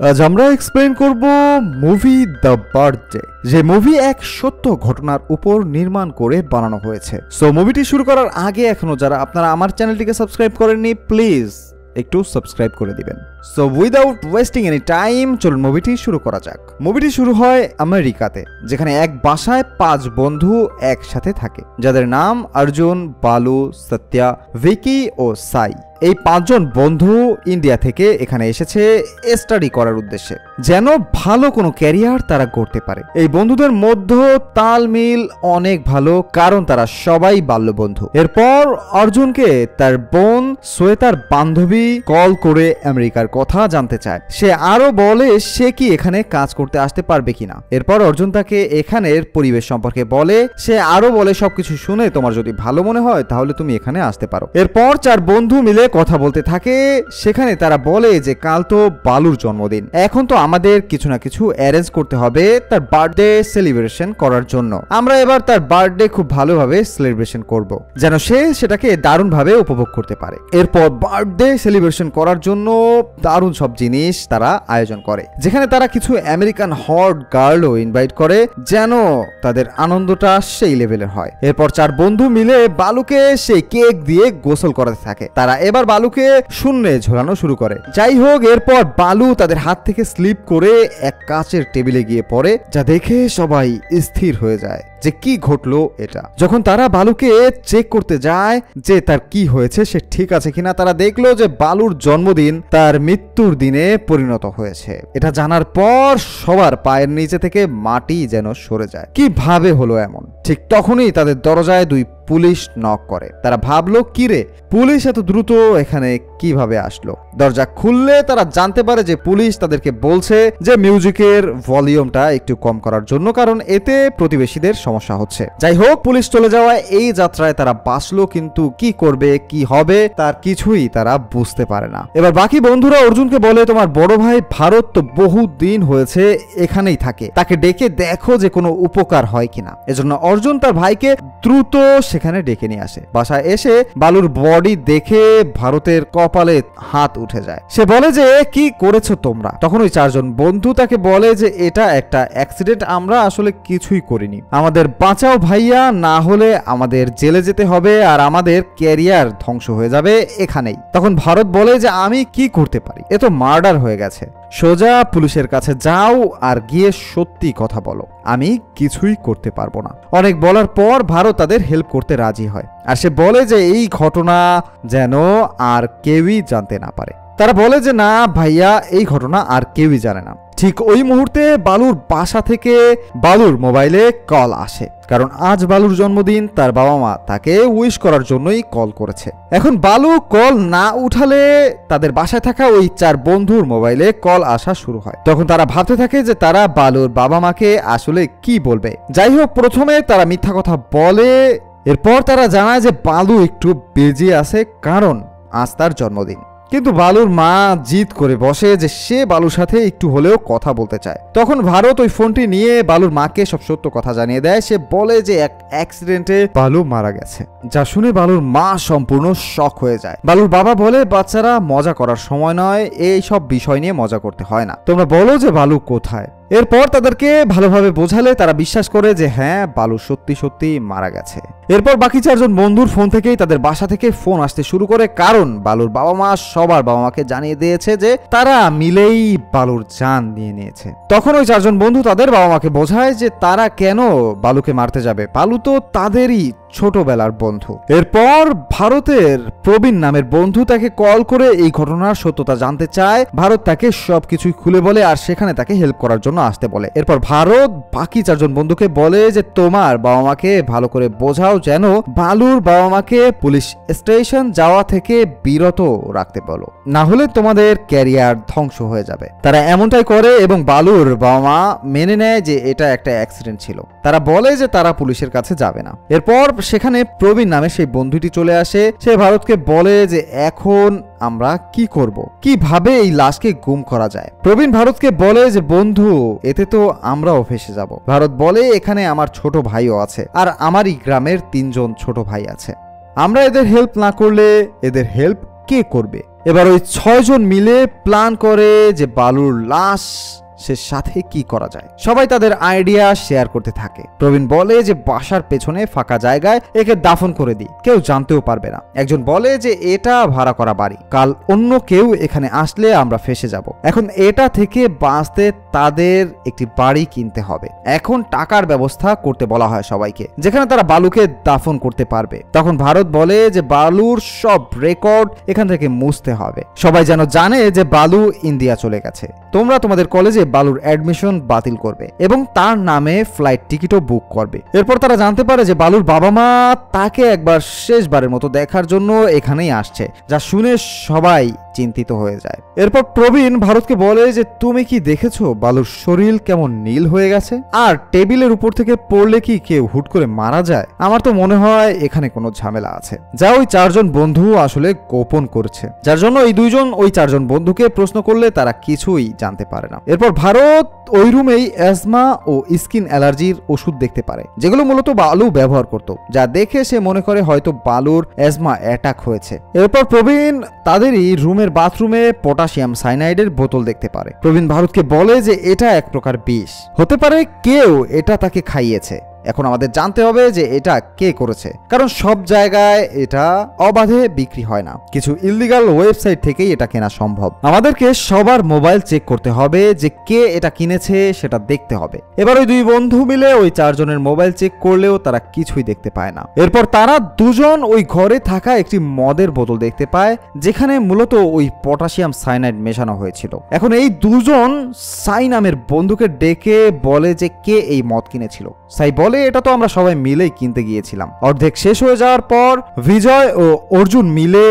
আজ আমরা এক্সপ্লেইন করব মুভি দ্য বার্থডে, যে মুভি এক সত্য ঘটনার উপর নির্মাণ করে বানানো হয়েছে। সো মুভিটি শুরু করার আগে এখনো যারা আপনারা আমার চ্যানেলটিকে সাবস্ক্রাইব করেননি, প্লিজ একটু সাবস্ক্রাইব করে দিবেন। So without wasting any time চলুন মুভিটি শুরু করা যাক। মুভিটি শুরু হয় আমেরিকাতে, যেখানে এক বাসায় 5 বন্ধু একসাথে থাকে, যাদের নাম অর্জুন, বালু, সত্যা, ভিকি ও সাই। এই 5 জন বন্ধু ইন্ডিয়া থেকে এখানে এসেছে স্টাডি করার উদ্দেশ্যে, যেন ভালো কোনো ক্যারিয়ার তারা করতে পারে। এই বন্ধুদের মধ্যে তালমিল অনেক ভালো, কারণ তারা সবাই বাল্য বন্ধু। এরপর অর্জুনকে তার বোন শ্বেতার বান্ধবী কল করে আমেরিকার কথা জানতে চায়। সে আরো বলে সে কি এখানে কাজ করতে আসতে পারবে কিনা। এরপর অর্জুন তাকে এখানের পরিবেশ সম্পর্কে বলে। সে আরো বলে সবকিছু শুনে তোমার যদি ভালো মনে হয় তাহলে তুমি এখানে আসতে পারো। এরপর 4 বন্ধু মিলে কথা বলতে থাকে। সেখানে তারা বলে যে কাল তো বালুর জন্মদিন, এখন তো আমাদের কিছু না কিছু অ্যারেঞ্জ করতে হবে তার বার্থডে সেলিব্রেশন করার জন্য। আমরা এবার তার বার্থডে খুব ভালোভাবে সেলিব্রেশন করব, যেন সে সেটাকে দারুণভাবে উপভোগ করতে পারে। এরপর বার্থডে সেলিব্রেশন করার জন্য দারুণ সব জিনিস তারা আয়োজন করে, যেখানে তারা কিছু আমেরিকান হট গার্লও ইনভাইট করে, যেন তাদের আনন্দটা সেই লেভেলের হয়। এরপর 4 বন্ধু মিলে বালুকে সেই কেক দিয়ে গোসল করাতে থাকে। তারা এবার বালুকে শূন্যে ঝোলানো শুরু করে। যাই হোক, এরপর বালু তাদের হাত থেকে স্লিপ করে এক কাচের টেবিলে গিয়ে পড়ে, যা দেখে সবাই স্থির হয়ে যায় যে কি ঘটলো এটা। যখন তারা বালুকে চেক করতে যায় যে তার কি হয়েছে, সে ঠিক আছে কিনা, তারা দেখলো যে বালুর জন্মদিন তার মৃত্যুর দিনে পরিণত হয়েছে। এটা জানার পর সবার পায়ের নিচে থেকে মাটি যেন সরে যায়। কিভাবে হলো এমন? ঠিক তখনই তাদের দরজায় 2 পুলিশ নক করে। তারা ভাবলো কি রে, পুলিশ এত দ্রুত এখানে কিভাবে আসলো? দরজা খুললে তারা জানতে পারে যে পুলিশ তাদেরকে বলছে যে মিউজিকের ভলিউমটা একটু কম করার জন্য, কারণ এতে প্রতিবেশীদের সমস্যা হচ্ছে। যাই হোক, পুলিশ চলে যাওয়ায় এই যাত্রায় তারা বাঁচলো, কিন্তু কি করবে কি হবে তার কিছুই তারা বুঝতে পারে না। এবার বাকি বন্ধুরা অর্জুনকে বলে, তোমার বড় ভাই ভারত তো বহুত দিন হয়েছে এখানেই থাকে, তাকে ডেকে দেখো যে কোনো উপকার হয় কিনা। এজন্য অর্জুন তার ভাইকে দ্রুত সেখানে ডেকে নিয়ে আসে। বাসায় এসে বালুর বডি দেখে ভারতের কপালে হাত উঠে যায়। সে বলে যে কি করেছো তোমরা? তখন ওই 4 জন বন্ধু তাকে বলে যে এটা একটা অ্যাক্সিডেন্ট, আমরা আসলে কিছুই করিনি, আমাদের বাঁচাও ভাইয়া, না হলে আমাদের জেলে যেতে হবে আর আমাদের ক্যারিয়ার ধ্বংস হয়ে যাবে এখানেই। তখন ভারত বলে যে আমি কি করতে পারি, এ তো মার্ডার হয়ে গেছে, সোজা পুলিশের কাছে যাও আর গিয়ে সত্যি কথা বলো, আমি কিছুই করতে পারবো না। অনেক বলার পর ভারত তাদের হেল্প করতে রাজি হয়, আর সে বলে যে এই ঘটনা যেন আর কেউই জানতে না পারে। তারা বলে যে না ভাইয়া, এই ঘটনা আর কেউই জানে না। ঠিক ওই মুহূর্তে বালুর বাসা থেকে বালুর মোবাইলে কল আসে, কারণ আজ বালুর জন্মদিন। তার বাবা মা তাকে উইশ করার জন্যই কল করেছে। এখন বালু কল না উঠালে তাদের বাসায় থাকা ওই 4 বন্ধুর মোবাইলে কল আসা শুরু হয়। তখন তারা ভাবতে থাকে যে তারা বালুর বাবা মাকে আসলে কি বলবে। যাই হোক, প্রথমে তারা মিথ্যা কথা বলে। এরপর তারা জানায় যে বালু একটু বেজে আছে, কারণ আজ তার জন্মদিন। কিন্তু বালুর মা জিদ করে বসে যে সে বালুর সাথে একটু হলেও কথা বলতে চায়। তখন ভারত ওই ফোনটি নিয়ে বালুর মাকে সব সত্য কথা জানিয়ে দেয়। সে বলে যে এক অ্যাক্সিডেন্টে বালু মারা গেছে, যা শুনে বালুর মা সম্পূর্ণ শক হয়ে যায়। বালুর বাবা বলে বাচ্চারা মজা করার সময় নয়, এই সব বিষয় নিয়ে মজা করতে হয় না, তোমরা বলো যে বালু কোথায়। এরপর তাদেরকে ভালোভাবে বোঝালে তারা বিশ্বাস করে যে হ্যাঁ, বালু সত্যি সত্যি মারা গেছে। এরপর বাকি 4 জন বন্ধুর ফোন থেকেই তাদের বাসা থেকে ফোন আসতে শুরু করে, কারণ বালুর বাবা মা সবার বাবা মাকে জানিয়ে দিয়েছে যে তারা মিলেই বালুর জান নিয়ে নিয়েছে। তখন ওই 4 জন বন্ধু তাদের বাবা মাকে বোঝায় যে তারা কেন বালুকে মারতে যাবে, বালু তো তাদেরই ছোটবেলার বন্ধু। এরপর ভারতের প্রবীণ নামের বন্ধু তাকে কল করে এই ঘটনার সত্যতা জানতে চায়। ভারত তাকে সবকিছুই খুলে বলে আর সেখানে তাকে হেল্প করার জন্য আসতে বলে। এরপর ভারত বাকি 4 জন বন্ধুকে বলে যে তোমার বাবা মাকে ভালো করে বোঝাও যেন বালুর বাবা মাকে পুলিশ স্টেশন যাওয়া থেকে বিরত রাখতে বলো, না হলে তোমাদের ক্যারিয়ার ধ্বংস হয়ে যাবে। তারা এমনটাই করে এবং বালুর বাবা মা মেনে নেয় যে এটা একটা অ্যাক্সিডেন্ট ছিল। তারা বলে যে তারা পুলিশের কাছে যাবে না। এরপর সেখানে প্রবীণ নামে সেই বন্ধুটি চলে আসে। সে ভারতকে বলে যে এখন আমরা কি করব, কিভাবে এই লাশকে গুম করা যায়। প্রবীণ ভারতকে বলে যে বন্ধু, এতে তো আমরাও ফেসে যাব। ভারত বলে এখানে আমার ছোট ভাইও আছে আর আমারই গ্রামের 3 জন ছোট ভাই আছে, আমরা এদের হেল্প না করলে এদের হেল্প কে করবে? এবার ওই 6 জন মিলে প্ল্যান করে যে বালুর লাশ সে সাথে কি করা যায়। সবাই তাদের আইডিয়া শেয়ার করতে থাকে। প্রবীণ বলে যে বাসার পেছনে ফাঁকা জায়গায় একে দাফন করে দিই, কেউ জানতেও পারবে না। একজন বলে যে এটা ভাড়া করা বাড়ি, কাল অন্য কেউ এখানে আসলে আমরা ফেসে যাব। এখন এটা থেকে বাঁচতে তাদের একটি বাড়ি কিনতে হবে। এখন টাকার ব্যবস্থা করতে বলা হয় সবাইকে, যেখানে তারা বালুকে দাফন করতে পারবে। তখন ভারত বলে যে বালুর সব রেকর্ড এখান থেকে মুছতে হবে, সবাই যেন জানে যে বালু ইন্ডিয়া চলে গেছে। তোমরা তোমাদের কলেজে বালুর অ্যাডমিশন বাতিল করবে এবং তার নামে ফ্লাইট টিকিটও বুক করবে। এরপর তারা জানতে পারে যে বালুর বাবা মা তাকে একবার শেষবারের মতো দেখার জন্য এখানেই আসছে, যা শুনে সবাই চিন্তিত হয়ে যায়। এরপর প্রবীণ ভারতকে বলে যে তুমি কি দেখেছো বালুর শরীর কেমন নীল হয়ে গেছে, আর টেবিলের উপর থেকে পড়লে কি কেউ হুট করে মারা যায়? আমার তো মনে হয় এখানে কোনো ঝামেলা আছে, যা ওই 4 জন বন্ধু আসলে গোপন করছে, যার জন্য এই 2 জন ওই 4 জন বন্ধুকে প্রশ্ন করলে তারা কিছুই জানতে পারে না। এরপর ভারত ওই রুমেই অ্যাজমা ও স্কিন অ্যালার্জির ওষুধ দেখতে পারে, যেগুলো মূলত বালু ব্যবহার করত, যা দেখে সে মনে করে হয়তো বালুর অ্যাজমা অ্যাটাক হয়েছে। এরপর প্রবীণ তাদেরই রুমের বাথরুমে পটাশিয়াম সাইনাইডের বোতল দেখতে পারে। প্রবীণ ভারতকে বলে যে এটা এক প্রকার বিষ, হতে পারে কেউ এটা তাকে খাইয়েছে। এখন আমাদের জানতে হবে যে এটা কে করেছে, কারণ সব জায়গায় এটা অবাধে বিক্রি হয় না, কিছু ইলিগাল ওয়েবসাইট থেকেই এটা কেনা সম্ভব। আমাদেরকে সবার মোবাইল চেক করতে হবে যে কে এটা কিনেছে সেটা দেখতে হবে। এবার ওই 2 বন্ধু মিলে ওই 4 জনের মোবাইল চেক করলেও তারা কিছুই দেখতে পায় না। এরপর তারা 2 জন ওই ঘরে থাকা একটি মদের বোতল দেখতে পায়, যেখানে মূলত ওই পটাশিয়াম সাইনাইড মেশানো হয়েছিল। এখন এই 2 জন সাই নামের বন্ধুকে ডেকে বলে যে কে এই মদ কিনেছিল। সাই বলে এটা তো আমরা সবাই মিলেই কিনতে গিয়েছিলাম। অর্ধেক শেষ হয়ে যাওয়ার পর বিজয় ও অর্জুন মিলে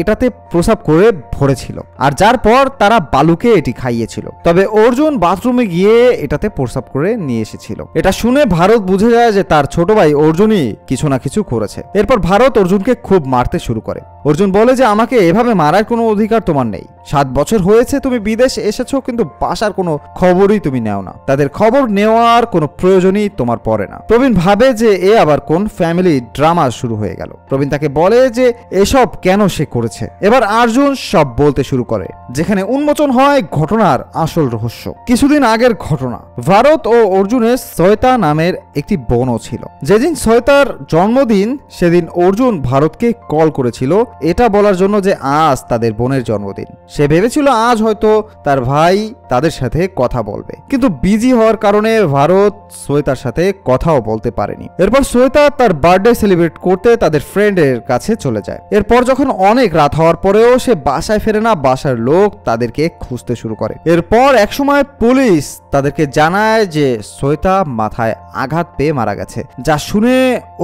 এটাতে প্রসাব করে ভরেছিল, আর যার পর তারা বালুকে এটি খাইয়েছিল। তবে অর্জুন বাথরুমে গিয়ে এটাতে প্রসাব করে নিয়ে এসেছিল। এটা শুনে ভারত বুঝে যায় যে তার ছোট ভাই অর্জুনই কিছু না কিছু করেছে। এরপর ভারত অর্জুনকে খুব মারতে শুরু করে। অর্জুন বলে যে আমাকে এভাবে মারার কোনো অধিকার তোমার নেই। 7 বছর হয়েছে তুমি বিদেশ এসেছো, কিন্তু বাসার কোনো খবরই তুমি নেও না। তাদের খবর নেওয়ার কোনো প্রয়োজনই তোমার পড়ে না। প্রবীণ ভাবে যে এ আবার কোন ফ্যামিলি ড্রামা শুরু হয়ে গেল। প্রবীণ তাকে বলে যে এসব কেন সে করেছে। এবার অর্জুন সব বলতে শুরু করে, যেখানে উন্মোচন হয় ঘটনার আসল রহস্য। কিছুদিন আগের ঘটনা, ভারত ও অর্জুনের শ্বেতা নামের একটি বোনও ছিল। যেদিন শ্বেতার জন্মদিন সেদিন অর্জুন ভারতকে কল করেছিল এটা বলার জন্য যে আজ তাদের বোনের জন্মদিন। সে ভেবেছিল আজ হয়তো তার ভাই তাদের সাথে কথা বলবে, কিন্তু বিজি হওয়ার কারণে ভারত শ্বেতার সাথে কথাও বলতে পারেনি। এরপর শ্বেতা তার বার্থডে সেলিব্রেট করতে তাদের ফ্রেন্ডের কাছে চলে যায়। এরপর যখন অনেক রাত হওয়ার পরেও সে বাসায় ফেরে না, বাসার লোক তাদেরকে খুঁজতে শুরু করে। এরপর একসময় পুলিশ তাদেরকে জানায় যে শ্বেতা মাথায় আঘাত পেয়ে মারা গেছে, যা শুনে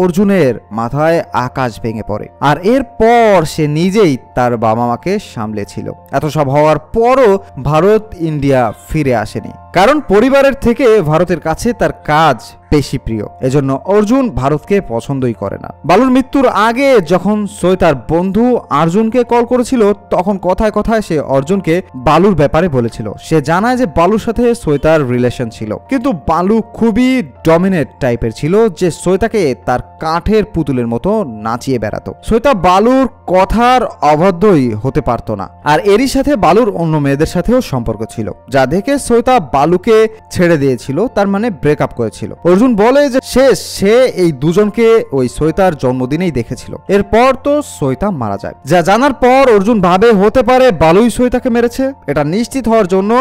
অর্জুনের মাথায় আকাশ ভেঙে পড়ে। আর এরপর সে নিজেই তার বাবা মাকে সামলেছিল। এত সব হওয়ার পরও ভারত ইন্ডিয়া ফিরে আসেনি, কারণ পরিবারের থেকে ভারতের কাছে তার কাজ বেশি প্রিয়। এজন্য অর্জুন ভারতকে পছন্দই করে না। বালুর মৃত্যুর আগে যখন শ্বেতার বন্ধু অর্জুনকে কল করেছিল, তখন কথায় কথায় সে অর্জুনকে বালুর ব্যাপারে বলেছিল। সে জানায় যে বালুর সাথে শ্বেতার রিলেশন ছিল, কিন্তু বালু খুবই ডমিনেট টাইপের ছিল, যে শ্বেতাকে তার কাঠের পুতুলের মতো নাচিয়ে বেড়াতো। শ্বেতা বালুর কথার অবাধ্যই হতে পারত না, আর এরই সাথে বালুর অন্য মেয়েদের সাথেও সম্পর্ক ছিল, যা দেখে শ্বেতা বালুকে ছেড়ে দিয়েছিল, তার মানে ব্রেকআপ করেছিল। অর্জুন বলে যে সে এই 2 জনকে ওই শ্বেতার জন্মদিনেই দেখেছিল। এরপর তো শ্বেতা মারা যায়, যা জানার পর অর্জুন ভাবে হতে পারে বালুই শ্বেতাকে মেরেছে। এটা নিশ্চিত হওয়ার জন্য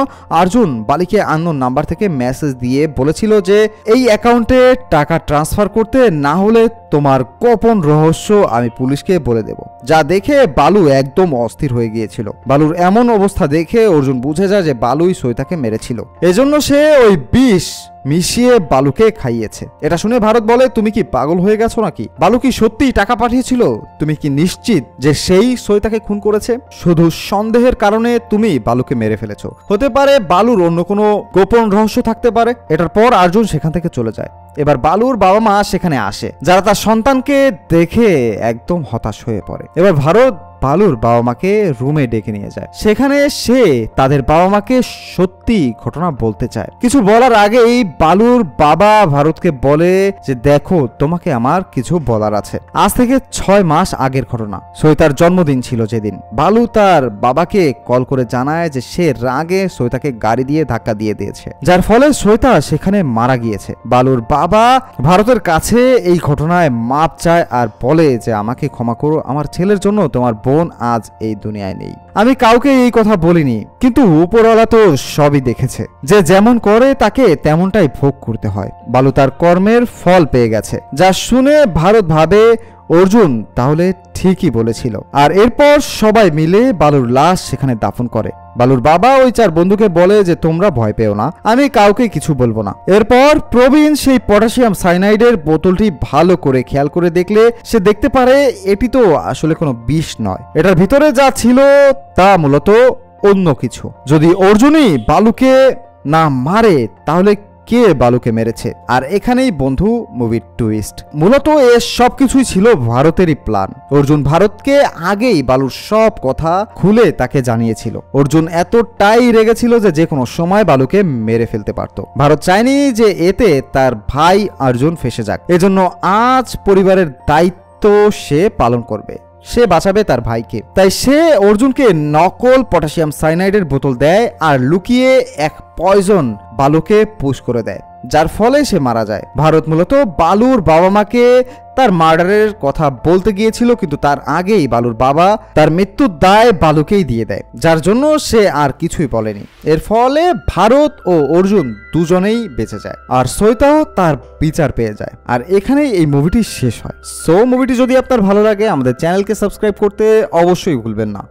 অর্জুন বালিকে আননোন নাম্বার থেকে মেসেজ দিয়ে বলেছিল যে এই অ্যাকাউন্টে টাকা ট্রান্সফার করতে, না হলে তোমার গোপন রহস্য আমি পুলিশকে বলে দেব। যা দেখে বালু একদম অস্থির হয়ে গিয়েছিল। বালুর এমন অবস্থা দেখে অর্জুন বুঝে যায় যে বালুই শ্বেতাকে মেরেছিল। এজন্য সে ওই বিষ মিশিয়ে বালুকে খাইয়েছে। এটা শুনে ভারত বলে তুমি কি পাগল হয়ে গেছো নাকি? বালু কি সত্যিই টাকা পাঠিয়েছিল? তুমি কি নিশ্চিত যে সেই শ্বেতাকে খুন করেছে? শুধু সন্দেহের কারণে তুমি বালুকে মেরে ফেলেছো। হতে পারে বালুর অন্য কোনো গোপন রহস্য থাকতে পারে। এটার পর অর্জুন সেখান থেকে চলে যায়। এবার বালুর বাবা মা সেখানে আসে, যারা তার সন্তানকে দেখে একদম হতাশ হয়ে পড়ে। এবার ভারত বালুর বাবা মাকে রুমে ডেকে নিয়ে যায়। সেখানে সে তাদের বাবা মাকে সত্যি ঘটনা বলতে চায়। কিছু বলার আগেই বালুর বাবা ভারতকে বলে যে দেখো, তোমাকে আমার কিছু বলার আছে। আজ থেকে 6 মাস আগের ঘটনা। সৈতার জন্মদিন ছিল যেদিন। বালু তার বাবাকে কল করে জানায় যে সে রাগে সৈতাকে গাড়ি দিয়ে ধাক্কা দিয়ে দিয়েছে, যার ফলে সৈতা সেখানে মারা গিয়েছে। বালুর বাবা ভারতের কাছে এই ঘটনায় মাপ চায় আর বলে যে আমাকে ক্ষমা করো, আমার ছেলের জন্য তোমার বোন আজ এই দুনিয়ায় নেই। আমি কাউকে এই কথা বলিনি, কিন্তু উপরওয়ালা তো সবই দেখেছে। যে যেমন করে তাকে তেমনটাই ভোগ করতে হয়। বালু তার কর্মের ফল পেয়ে গেছে। যা শুনে ভারত ভাবে অর্জুন তাহলে ঠিকই বলেছিল। আর এরপর সবাই মিলে বালুর লাশ সেখানে দাফন করে। বালুর বাবা ওই 4 বন্ধুকে বলে যে তোমরা ভয় পেও না, আমি কাউকে কিছু বলবো না। এরপর প্রবীণ সেই পটাশিয়াম সাইনাইডের বোতলটি ভালো করে খেয়াল করে দেখলে সে দেখতে পারে এটি তো আসলে কোনো বিষ নয়। এটার ভিতরে যা ছিল তা মূলত অন্য কিছু। যদি অর্জুনই বালুকে না মারে তাহলে কে বালুকে মেরেছে? আর এখানেই বন্ধু মুভির টুইস্ট। মূলত এ সবকিছুই ছিল ভারতেরই প্ল্যান। অর্জুন ভারতকে আগেই বালুর সব কথা খুলে তাকে জানিয়েছিল। অর্জুন এতটাই রেগেছিল যে কোনো সময় বালুকে মেরে ফেলতে পারত। ভারত চায়নি যে এতে তার ভাই অর্জুন ফেঁসে যাক। এজন্য আজ পরিবারের দায়িত্ব সে পালন করবে। সে বাঁচাবে তার ভাইকে। তাই সে অর্জুনকে নকল পটাশিয়াম সাইনাইডের বোতল দেয় আর লুকিয়ে এক পয়জন বালুকে পুশ করে দেয়, যার ফলে সে মারা যায়। ভারত মূলত বালুর বাবা মাকে তার মার্ডারের কথা বলতে গিয়েছিল, কিন্তু তার আগেই বালুর বাবা তার মৃত্যুর দায় বালুকেই দিয়ে দেয়, যার জন্য সে আর কিছুই বলেনি। এর ফলে ভারত ও অর্জুন দুজনেই বেঁচে যায় আর সৈতাও তার বিচার পেয়ে যায়। আর এখানেই এই মুভিটি শেষ হয়। সো মুভিটি যদি আপনার ভালো লাগে আমাদের চ্যানেলকে সাবস্ক্রাইব করতে অবশ্যই ভুলবেন না।